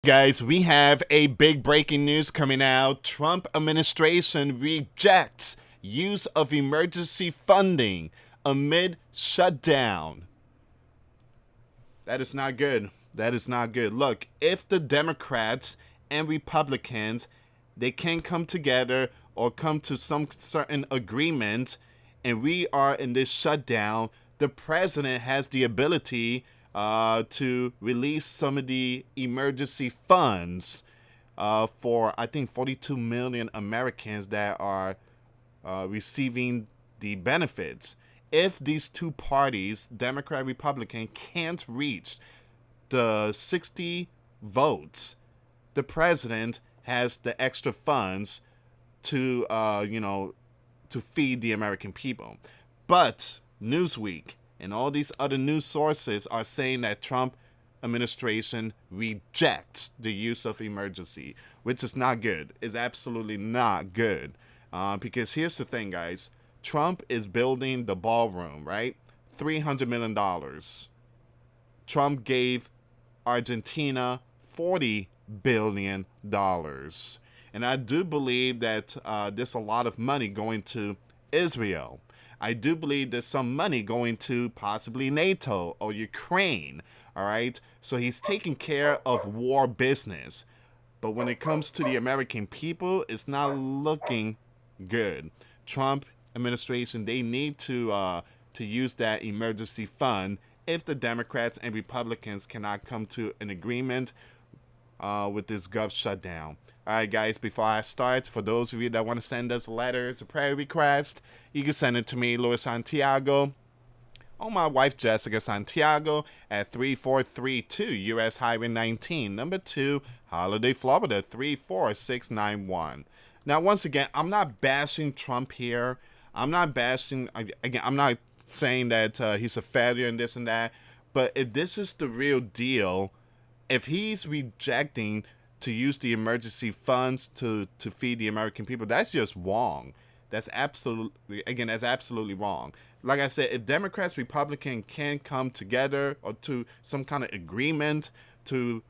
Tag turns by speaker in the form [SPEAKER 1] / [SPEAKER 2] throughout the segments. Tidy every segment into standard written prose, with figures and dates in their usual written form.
[SPEAKER 1] Guys, we have a big breaking news coming out. Trump administration rejects use of emergency funding amid shutdown. That is not good. That is not good. Look, if the Democrats and Republicans they can come together or come to some certain agreement and we are in this shutdown, the president has the ability to release some of the emergency funds for, I think, 42 million Americans that are receiving the benefits. If these two parties, Democrat, Republican, can't reach the 60 votes, the president has the extra funds to, to feed the American people. But Newsweek and all these other news sources are saying that Trump administration rejects the use of emergency, which is not good. It's absolutely not good. Because here's the thing, guys. Trump is building the ballroom, right? $300 million. Trump gave Argentina $40 billion. And I do believe that there's a lot of money going to Israel. I do believe there's some money going to possibly NATO or Ukraine. All right. So he's taking care of war business. But when it comes to the American people, it's not looking good. Trump administration, they need to use that emergency fund if the Democrats and Republicans cannot come to an agreement with this gov shutdown. All right, guys, before I start, for those of you that want to send us letters, a prayer request, you can send it to me, US Santiago, or my wife, Jessica Santiago, at 3432 US Highway 19, number 2, Holiday, Florida, 34691. Now, once again, I'm not bashing Trump here. I'm not bashing, again, I'm not saying that he's a failure and this and that, but if this is the real deal, if he's rejecting to use the emergency funds to feed the American people, that's just wrong. That's absolutely wrong. Like I said, if Democrats, Republicans can come together or to some kind of agreement to,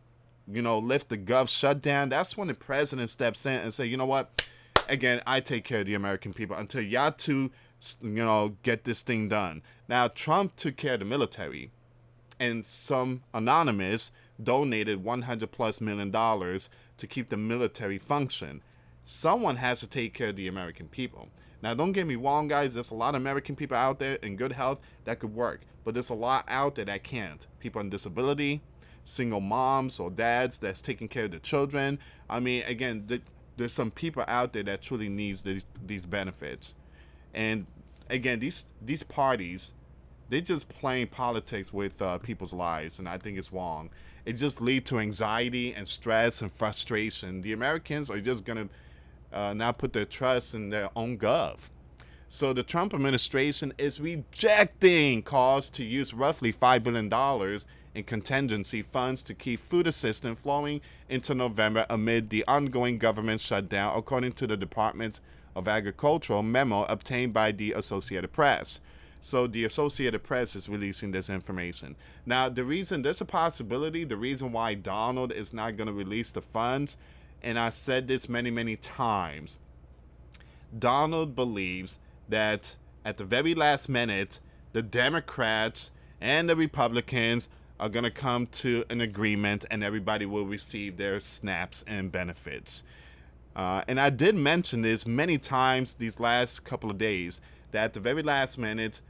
[SPEAKER 1] lift the gov shutdown, that's when the president steps in and say, you know what? Again, I take care of the American people until y'all two, get this thing done. Now, Trump took care of the military, and some anonymous donated $100+ million to keep the military function. Someone has to take care of the American people. Now, don't get me wrong, guys. There's a lot of American people out there in good health that could work, but there's a lot out there that can't. People on disability, single moms or dads that's taking care of the children. I mean, again, there's some people out there that truly needs these benefits. And again, these parties, they just playing politics with people's lives, and I think it's wrong. It just leads to anxiety and stress and frustration. The Americans are just going to now put their trust in their own gov. So the Trump administration is rejecting calls to use roughly $5 billion in contingency funds to keep food assistance flowing into November amid the ongoing government shutdown, according to the Department of Agricultural memo obtained by the Associated Press. So the Associated Press is releasing this information. Now, there's a possibility, the reason why Donald is not going to release the funds, and I said this many, many times, Donald believes that at the very last minute, the Democrats and the Republicans are going to come to an agreement and everybody will receive their snaps and benefits. And I did mention this many times these last couple of days, that at the very last minute,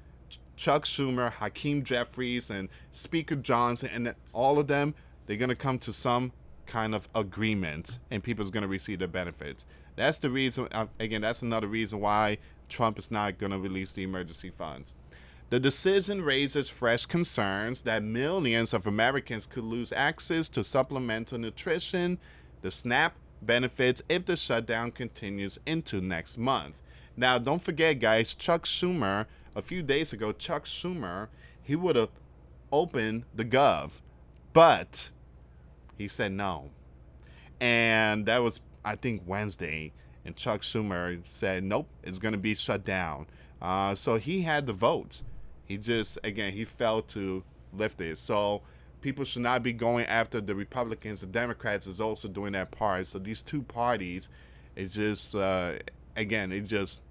[SPEAKER 1] Chuck Schumer, Hakeem Jeffries, and Speaker Johnson, and all of them, they're going to come to some kind of agreement, and people's going to receive their benefits. That's the reason, again, that's another reason why Trump is not going to release the emergency funds. The decision raises fresh concerns that millions of Americans could lose access to supplemental nutrition, the SNAP benefits, if the shutdown continues into next month. Now, don't forget, guys, Chuck Schumer, a few days ago, Chuck Schumer, he would have opened the gov, but he said no. And that was, I think, Wednesday. And Chuck Schumer said, nope, it's going to be shut down. So he had the votes. He just, again, he failed to lift it. So people should not be going after the Republicans. The Democrats is also doing that part. So these two parties is just again, it's just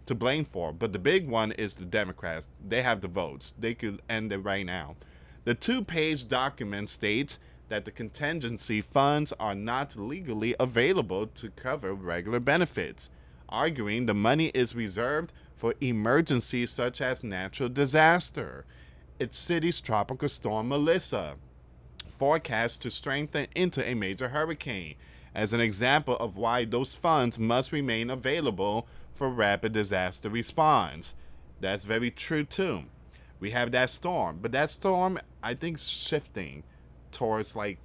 [SPEAKER 1] to blame for. But the big one is the Democrats. They have the votes. They could end it right now. The two-page document states that the contingency funds are not legally available to cover regular benefits, arguing the money is reserved for emergencies such as natural disaster. Its city's tropical storm Melissa, forecast to strengthen into a major hurricane, as an example of why those funds must remain available for rapid disaster response. That's very true too. We have that storm, but that storm, I think, shifting towards like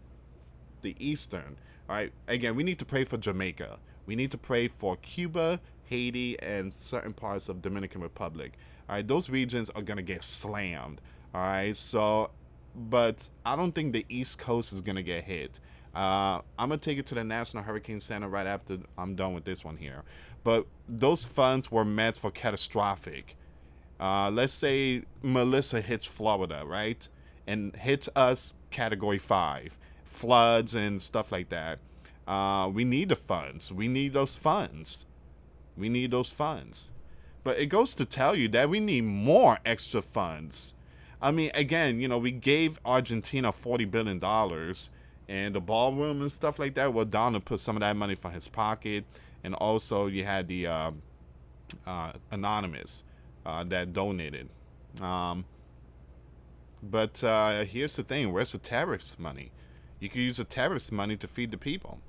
[SPEAKER 1] the eastern. All right. Again, we need to pray for Jamaica. We need to pray for Cuba, Haiti, and certain parts of Dominican Republic. All right. Those regions are gonna get slammed. All right. So, but I don't think the East Coast is gonna get hit. I'm gonna take it to the National Hurricane Center right after I'm done with this one here. But those funds were meant for catastrophic. Let's say Melissa hits Florida, right? And hits us category 5, floods and stuff like that. We need the funds. We need those funds. We need those funds. But it goes to tell you that we need more extra funds. I mean, again, we gave Argentina $40 billion and the ballroom and stuff like that. Well, Donald put some of that money from his pocket. And also you had the Anonymous that donated. But here's the thing. Where's the tariffs money? You can use the tariffs money to feed the people.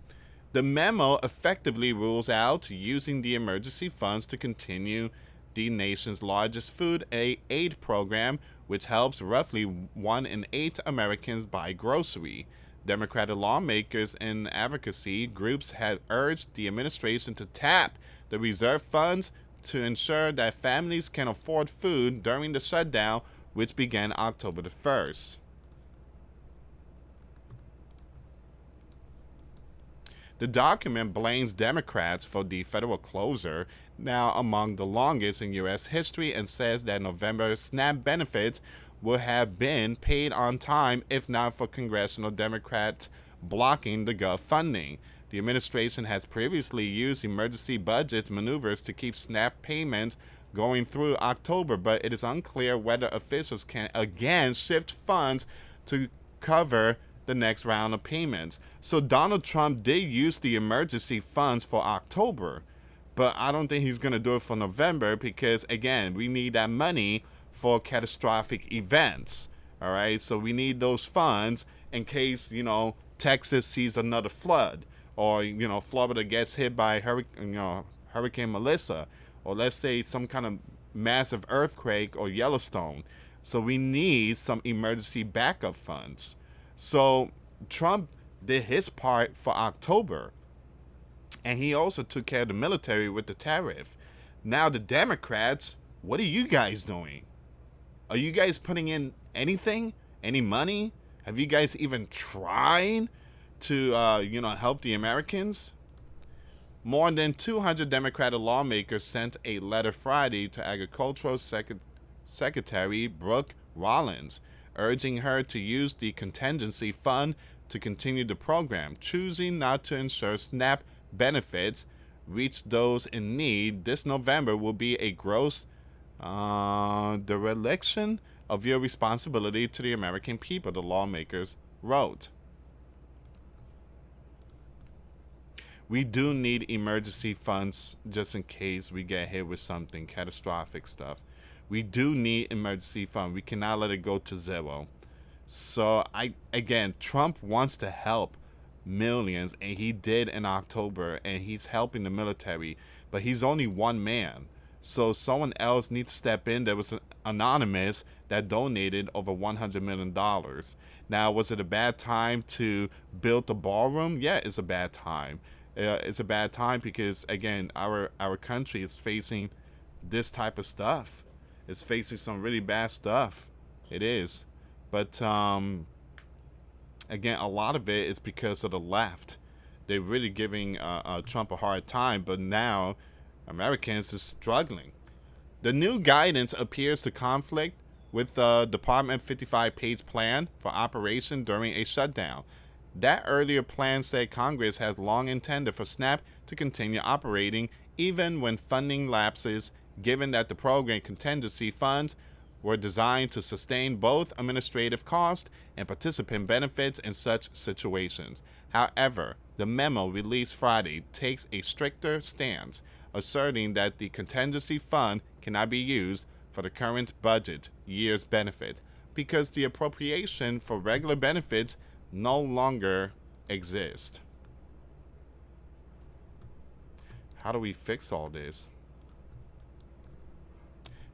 [SPEAKER 1] The memo effectively rules out using the emergency funds to continue the nation's largest food aid program, which helps roughly 1 in 8 Americans buy grocery. Democratic lawmakers and advocacy groups had urged the administration to tap the reserve funds to ensure that families can afford food during the shutdown, which began October the 1st. The document blames Democrats for the federal closure, now among the longest in U.S. history, and says that November SNAP benefits would have been paid on time if not for congressional Democrats blocking the gov funding. The administration has previously used emergency budget maneuvers to keep SNAP payments going through October, but it is unclear whether officials can again shift funds to cover the next round of payments. So Donald Trump did use the emergency funds for October, but I don't think he's going to do it for November because, again, we need that money for catastrophic events. All right, so we need those funds in case, Texas sees another flood, or, Florida gets hit by Hurricane Melissa, or let's say some kind of massive earthquake or Yellowstone. So we need some emergency backup funds. So Trump did his part for October, and he also took care of the military with the tariff. Now the Democrats, what are you guys doing? Are you guys putting in anything? Any money? Have you guys even tried to, help the Americans? More than 200 Democratic lawmakers sent a letter Friday to Agricultural Secretary Brooke Rollins, urging her to use the contingency fund to continue the program, choosing not to ensure SNAP benefits reach those in need. This November will be a gross dereliction of your responsibility to the American people, the lawmakers wrote. We do need emergency funds just in case we get hit with something catastrophic stuff. We do need emergency fund. We cannot let it go to zero. So Trump wants to help millions, and he did in October, and he's helping the military, but he's only one man. So someone else needs to step in. There was an anonymous that donated over $100 million. Now, was it a bad time to build the ballroom? Yeah, it's a bad time. It's a bad time because, again, our country is facing this type of stuff. It's facing some really bad stuff. It is. But, again, a lot of it is because of the left. They're really giving Trump a hard time, but now Americans is struggling. The new guidance appears to conflict with the Department 55 page plan for operation during a shutdown. That earlier plan said Congress has long intended for SNAP to continue operating even when funding lapses, given that the program contingency funds were designed to sustain both administrative costs and participant benefits in such situations. However, the memo released Friday takes a stricter stance, asserting that the contingency fund cannot be used for the current budget year's benefit because the appropriation for regular benefits no longer exists. How do we fix all this?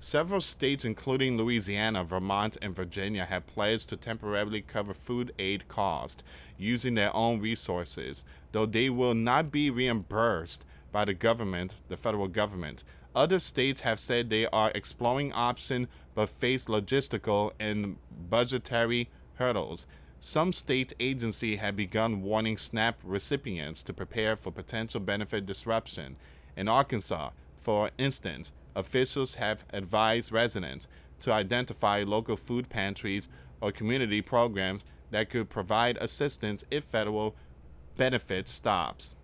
[SPEAKER 1] Several states, including Louisiana, Vermont, and Virginia, have pledged to temporarily cover food aid costs using their own resources, though they will not be reimbursed by the government, the federal government. Other states have said they are exploring options but face logistical and budgetary hurdles. Some state agencies have begun warning SNAP recipients to prepare for potential benefit disruption. In Arkansas, for instance, officials have advised residents to identify local food pantries or community programs that could provide assistance if federal benefit stops.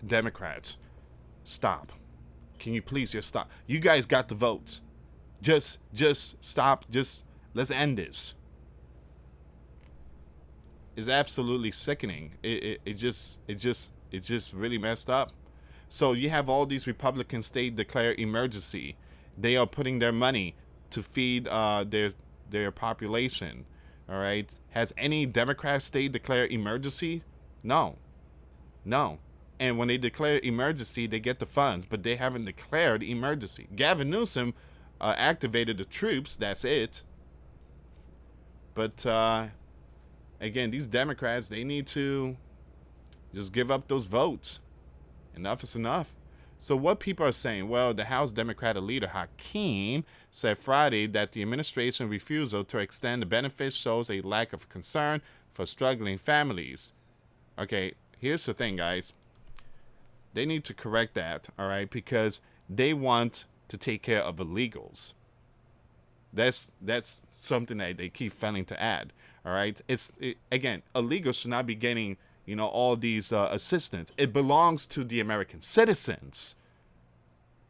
[SPEAKER 1] Democrats, stop. Can you please just stop? You guys got the votes. Just stop. Let's end this. It's absolutely sickening. It just really messed up. So you have all these Republican states declare emergency. They are putting their money to feed their population. All right. Has any Democrat state declared emergency? No. And when they declare emergency, they get the funds, but they haven't declared emergency. Gavin Newsom activated the troops. That's it. But again, these Democrats, they need to just give up those votes. Enough is enough. So what people are saying, well, the House Democratic leader Hakeem said Friday that the administration's refusal to extend the benefits shows a lack of concern for struggling families. Okay, here's the thing, guys. They need to correct that, all right, because they want to take care of illegals. That's something that they keep failing to add, all right? Again, illegals should not be getting, all these assistance. It belongs to the American citizens.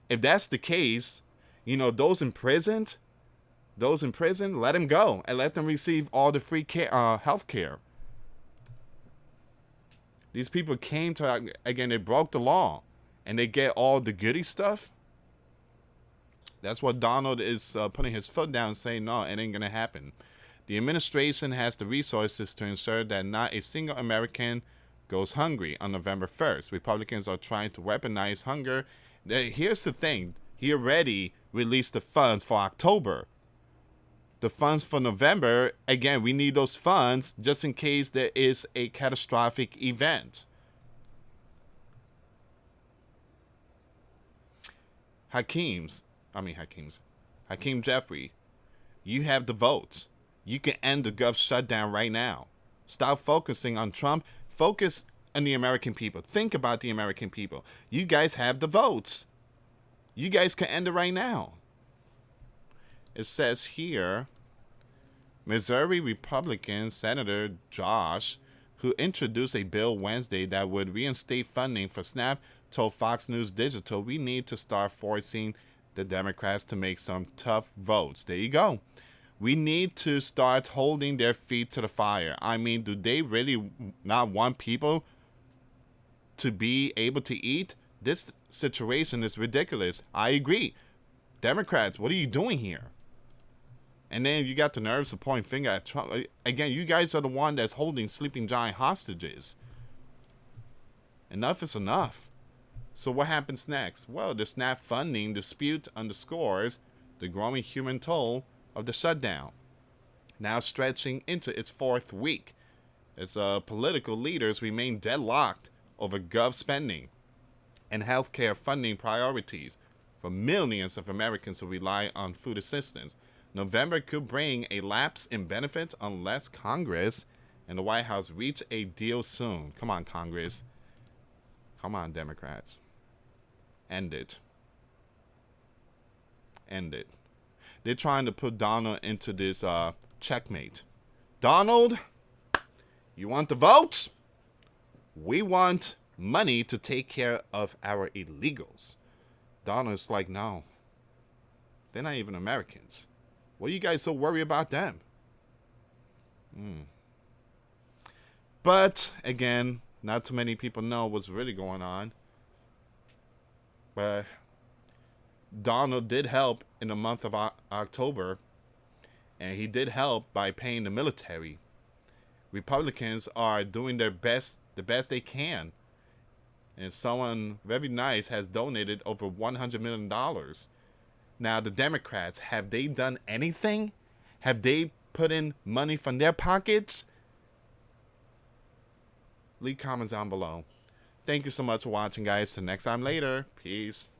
[SPEAKER 1] If that's the case, those in prison, let them go and let them receive all the free health care. These people came to, again, they broke the law and they get all the goody stuff. That's what Donald is putting his foot down, saying, no, it ain't going to happen. The administration has the resources to ensure that not a single American goes hungry on November 1st. Republicans are trying to weaponize hunger. Here's the thing. He already released the funds for October. The funds for November, again, we need those funds just in case there is a catastrophic event. Hakeem Jeffrey, you have the votes. You can end the gov shutdown right now. Stop focusing on Trump. Focus on the American people. Think about the American people. You guys have the votes. You guys can end it right now. It says here, Missouri Republican Senator Josh, who introduced a bill Wednesday that would reinstate funding for SNAP, told Fox News Digital, we need to start forcing the Democrats to make some tough votes. There you go. We need to start holding their feet to the fire. I mean, do they really not want people to be able to eat? This situation is ridiculous. I agree. Democrats, what are you doing here? And then you got the nerves to point finger at Trump. Again, you guys are the one that's holding sleeping giant hostages. Enough is enough. So what happens next? Well, the SNAP funding dispute underscores the growing human toll of the shutdown, now stretching into its fourth week, as political leaders remain deadlocked over gov spending and healthcare funding priorities for millions of Americans who rely on food assistance. November could bring a lapse in benefits unless Congress and the White House reach a deal soon. Come on, Congress. Come on, Democrats. End it. End it. they're trying to put Donald into this checkmate. Donald, you want the vote? We want money to take care of our illegals. Donald's like, no. They're not even Americans. What are you guys so worried about them? But, again, not too many people know what's really going on. But Donald did help in the month of October. And he did help by paying the military. Republicans are doing their best, the best they can. And someone very nice has donated over $100 million. Now, the Democrats, have they done anything? Have they put in money from their pockets? Leave comments down below. Thank you so much for watching, guys. Till next time later. Peace.